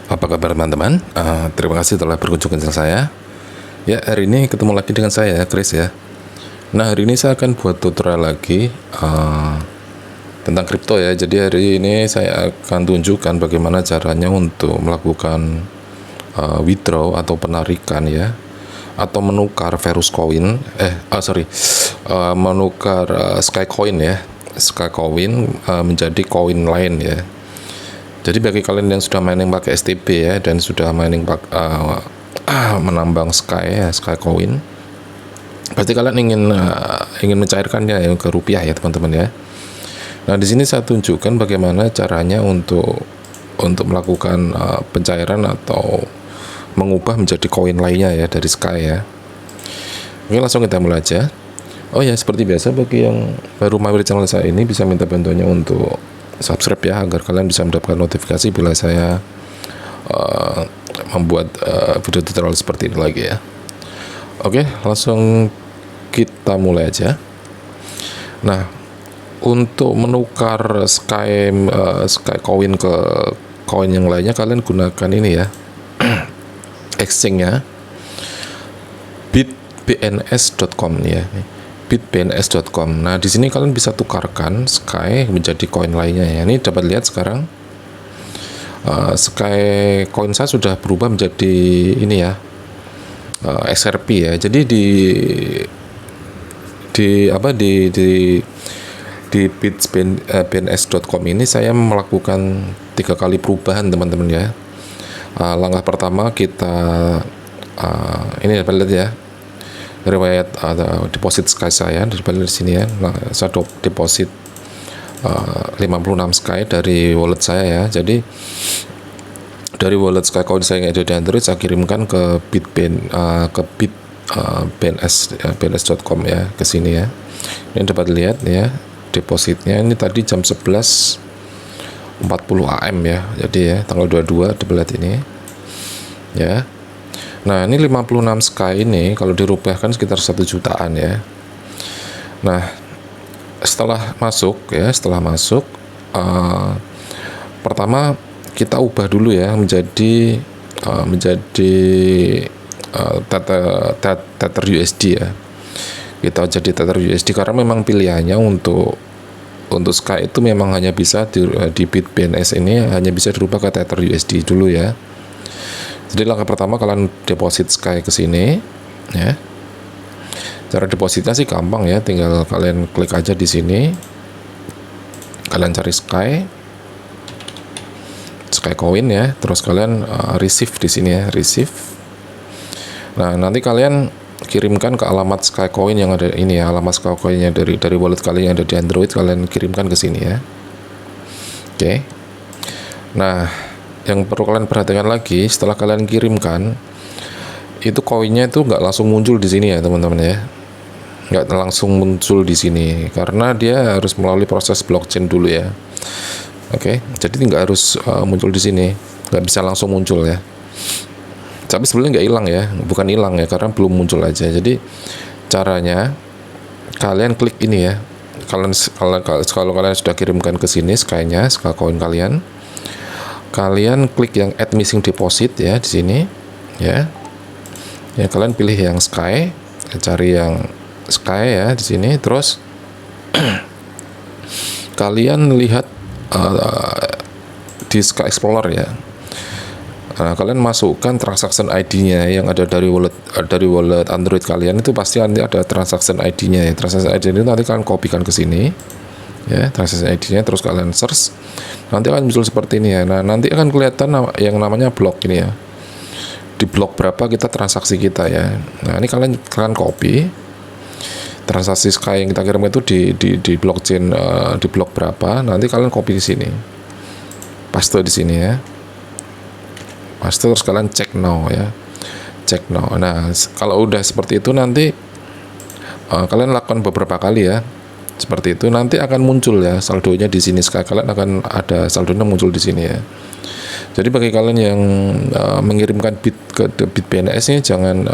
Apa kabar teman-teman? Terima kasih telah berkunjung ke channel saya. Ya, hari ini ketemu lagi dengan saya, Chris ya. Nah, hari ini saya akan buat tutorial lagi tentang kripto ya. Jadi hari ini saya akan tunjukkan bagaimana caranya untuk melakukan withdraw atau penarikan ya, atau menukar Verus Coin. Menukar Skycoin ya, Skycoin menjadi koin lain ya. Jadi bagi kalian yang sudah mining pakai STB ya dan sudah mining menambang Skycoin, pasti kalian ingin mencairkannya ya ke rupiah ya teman-teman ya. Nah di sini saya tunjukkan bagaimana caranya untuk melakukan pencairan atau mengubah menjadi koin lainnya ya dari Sky ya. Oke, langsung kita mulai aja. Oh ya, seperti biasa bagi yang baru mampir channel saya ini bisa minta bantuannya untuk subscribe ya, agar kalian bisa mendapatkan notifikasi bila saya membuat video tutorial seperti ini lagi ya. Oke, langsung kita mulai aja. Nah, untuk menukar Skycoin ke koin yang lainnya, kalian gunakan ini ya, exchange-nya bitbns.com ya, bitbns.com. Nah, di sini kalian bisa tukarkan Sky menjadi koin lainnya ya. Ini dapat lihat sekarang Sky coin saya sudah berubah menjadi ini ya, XRP ya. Jadi di bitbns.com ini saya melakukan 3 kali perubahan teman-teman ya. Langkah pertama kita ini dapat lihat ya, riwayat deposit Sky saya dari sini ya. Nah, saya deposit 56 Sky dari wallet saya ya. Jadi dari wallet Skycoin saya yang ada di Android saya kirimkan ke bitbns.com ya, ke sini ya. Ini dapat lihat ya depositnya, ini tadi jam 11.40 AM ya. Jadi ya tanggal 22 dapat lihat ini ya. Nah, ini 56 Sky ini kalau dirupiahkan sekitar 1 jutaan ya. Nah, setelah masuk, pertama kita ubah dulu ya menjadi Tether USD ya. Kita jadi Tether USD karena memang pilihannya untuk Sky itu memang hanya bisa di BitBNS ini hanya bisa dirubah ke Tether USD dulu ya. Jadi langkah pertama kalian deposit Sky ke sini ya. Cara depositnya sih gampang ya, tinggal kalian klik aja di sini. Kalian cari Skycoin ya, terus kalian receive di sini ya, receive. Nah, nanti kalian kirimkan ke alamat Skycoin yang ada ini ya, alamat Skycoinnya dari wallet kalian yang ada di Android, kalian kirimkan ke sini ya. Oke. Nah, yang perlu kalian perhatikan lagi, setelah kalian kirimkan itu koinnya itu nggak langsung muncul di sini ya teman-teman ya, nggak langsung muncul di sini karena dia harus melalui proses blockchain dulu ya. Oke, jadi nggak harus muncul di sini, nggak bisa langsung muncul ya. Tapi sebenarnya nggak hilang ya, bukan hilang ya, karena belum muncul aja. Jadi caranya kalian klik ini ya, kalau kalian sudah kirimkan ke sini Sky-nya, Skycoin kalian klik yang add missing deposit ya di sini ya. Ya, kalian pilih yang Sky, cari yang Sky ya di sini, terus kalian lihat di Sky Explorer ya. Nah, kalian masukkan transaction ID-nya yang ada dari wallet Android kalian, itu pasti nanti ada transaction ID-nya ya. Transaction ID itu nanti kalian kopikan ke sini ya, transaction ID-nya, terus kalian search, nanti akan muncul seperti ini ya. Nah, nanti akan kelihatan yang namanya blok ini ya, di blok berapa kita transaksi kita ya. Nah, ini kalian copy transaksi Sky yang kita kirim itu di blockchain, di blok berapa, nanti kalian copy di sini, paste di sini ya, paste, terus kalian cek now ya, cek now. Nah, kalau udah seperti itu nanti kalian lakukan beberapa kali ya seperti itu, nanti akan muncul ya saldonya di sini. Sky kalian akan ada saldonya muncul di sini ya. Jadi bagi kalian yang mengirimkan bit ke BitBNS ini jangan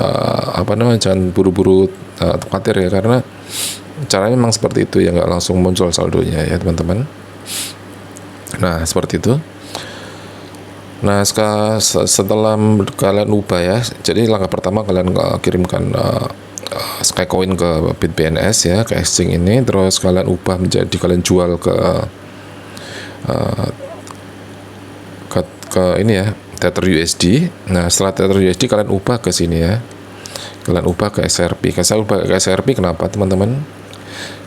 jangan buru-buru khawatir ya, karena caranya memang seperti itu ya, nggak langsung muncul saldonya ya teman-teman. Nah, seperti itu. Nah, setelah kalian ubah ya, jadi langkah pertama kalian kirimkan Skycoin ke BitBNS ya, ke exchange ini, terus kalian ubah menjadi kalian jual ke ini ya, Tether USD. Nah, setelah Tether USD kalian ubah ke sini ya, kalian ubah ke XRP. Saya ubah ke XRP kenapa teman-teman?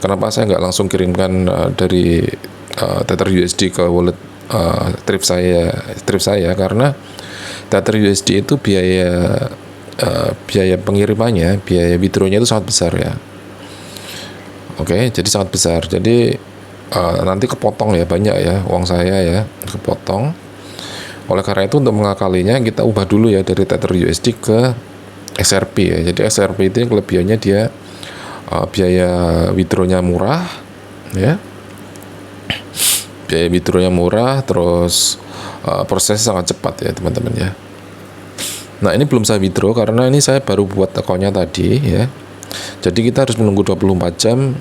Kenapa saya nggak langsung kirimkan dari Tether USD ke wallet trip saya karena Tether USD itu biaya pengirimannya, biaya withdrawnya itu sangat besar ya. Oke, jadi sangat besar. Jadi nanti kepotong ya, banyak ya uang saya ya kepotong. Oleh karena itu untuk mengakalinya kita ubah dulu ya dari Tether USD ke XRP ya. Jadi XRP itu kelebihannya dia biaya withdrawnya murah ya. Biaya withdrawnya murah, terus prosesnya sangat cepat ya teman-teman ya. Nah, ini belum saya withdraw karena ini saya baru buat akunnya tadi ya. Jadi kita harus menunggu 24 jam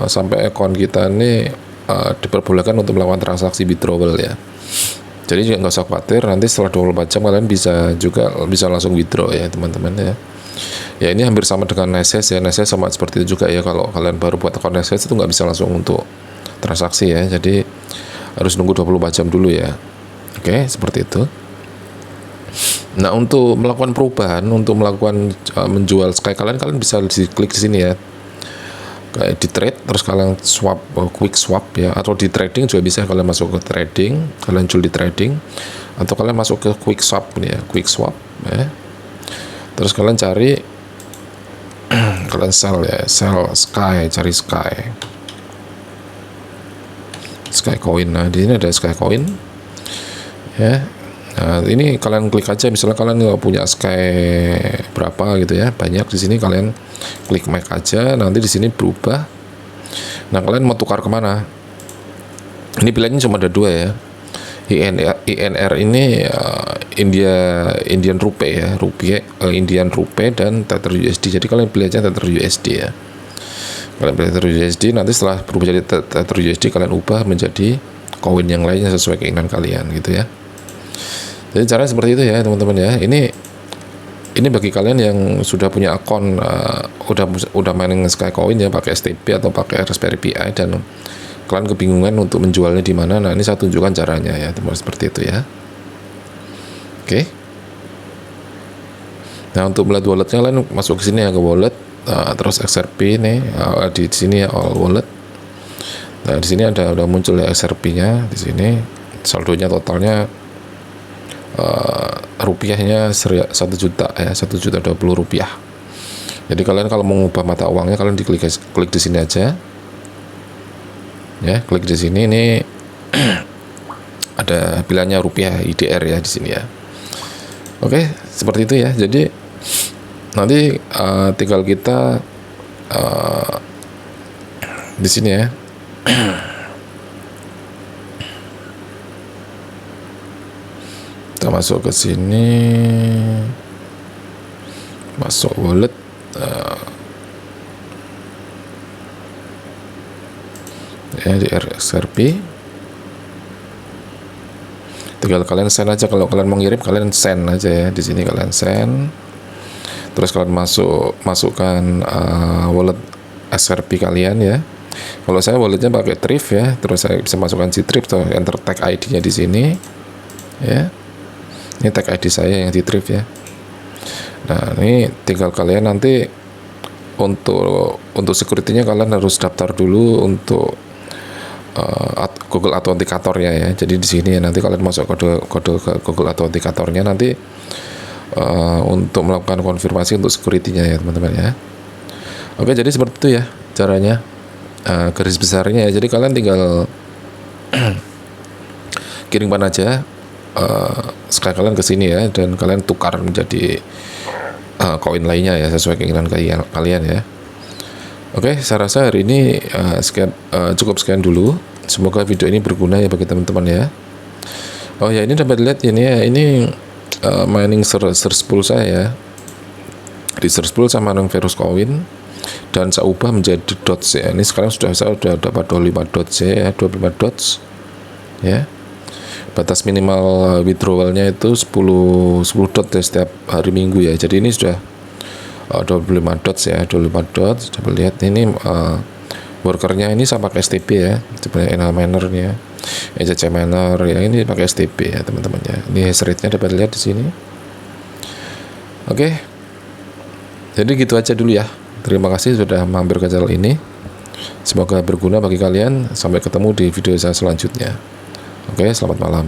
sampai akun kita ini diperbolehkan untuk melakukan transaksi withdrawal ya. Jadi juga nggak usah khawatir, nanti setelah 24 jam kalian bisa langsung withdraw ya teman-teman ya. Ya ini hampir sama dengan Neses ya, Neses sama seperti itu juga ya. Kalau kalian baru buat akun Neses itu nggak bisa langsung untuk transaksi ya, jadi harus nunggu 24 jam dulu ya. Oke, seperti itu. Nah, untuk melakukan perubahan, untuk melakukan menjual Sky kalian bisa klik di sini ya, kayak di trade, terus kalian swap, quick swap ya, atau di trading juga bisa. Kalian masuk ke trading, kalian jual di trading, atau kalian masuk ke quick swap nih ya, quick swap ya. Terus kalian cari kalian sell ya, sell Sky, cari Skycoin. Nah, di sini ada Skycoin ya. Nah, ini kalian klik aja, misalnya kalian nggak punya Sky berapa gitu ya, banyak di sini, kalian klik make aja, nanti di sini berubah. Nah, kalian mau tukar kemana? Ini pilihannya cuma ada dua ya. INR ini Indian Rupee ya, Indian Rupee dan Tether USD. Jadi kalian pilih aja Tether USD ya. Kalian pilih Tether USD, nanti setelah berubah jadi Tether USD kalian ubah menjadi koin yang lainnya sesuai keinginan kalian gitu ya. Jadi caranya seperti itu ya teman-teman ya. Ini bagi kalian yang sudah punya akun udah mining Skycoin ya, pakai STB atau pakai Raspberry Pi dan kalian kebingungan untuk menjualnya di mana. Nah, ini saya tunjukkan caranya ya teman-teman, seperti itu ya. Oke. Nah, untuk melihat walletnya kalian masuk ke sini ya, ke wallet, terus XRP nih di sini ya, all wallet. Nah, di sini udah muncul ya XRP-nya di sini. Saldonya totalnya rupiahnya 1 juta ya, 1.020.000 rupiah. Jadi kalian kalau mau mengubah mata uangnya kalian klik di sini aja ya, klik di sini. Ini ada pilihannya rupiah IDR ya di sini ya. Oke, seperti itu ya. Jadi nanti tinggal kita di sini ya. Kita masuk ke sini, masuk wallet, ya di XRP. Tinggal kalian send aja. Kalau kalian mau ngirim kalian send aja ya, di sini kalian send. Terus kalian masukkan wallet XRP kalian ya. Kalau saya walletnya pakai Thrift ya, terus saya bisa masukkan si Thrift atau enter tag ID-nya di sini ya. Ini tag ID saya yang di Thrift ya. Nah, ini tinggal kalian nanti untuk security-nya kalian harus daftar dulu untuk Google Authenticator-nya ya. Jadi di sini ya, nanti kalian masuk kode ke Google Authenticator-nya nanti untuk melakukan konfirmasi untuk security-nya ya teman-teman ya. Oke, jadi seperti itu ya caranya, garis besarnya ya. Jadi kalian tinggal kirimkan aja Sky kalian ke sini ya, dan kalian tukar menjadi koin lainnya ya sesuai keinginan kalian ya. Oke, saya rasa hari ini cukup sekian dulu. Semoga video ini berguna ya bagi teman-teman ya. Oh ya, ini dapat lihat ini ya, ini mining search pool saya ya. Di search pool saya mining Verus Coin dan saya ubah menjadi dots ya. Ini sekarang saya sudah dapat 25 dots ya, 25 dots ya. batas minimal withdrawalnya itu 10 dot ya setiap hari Minggu ya. Jadi ini sudah 25 dots ya, 25 dots. Coba lihat ini workernya ini sama pakai STP ya, sebenarnya NL minernya, ECC miner ya, ini pakai STP ya teman-teman ya. Ini hash rate-nya dapat lihat di sini. Oke, jadi gitu aja dulu ya. Terima kasih sudah mampir ke channel ini. Semoga berguna bagi kalian. Sampai ketemu di video saya selanjutnya. Oke, selamat malam.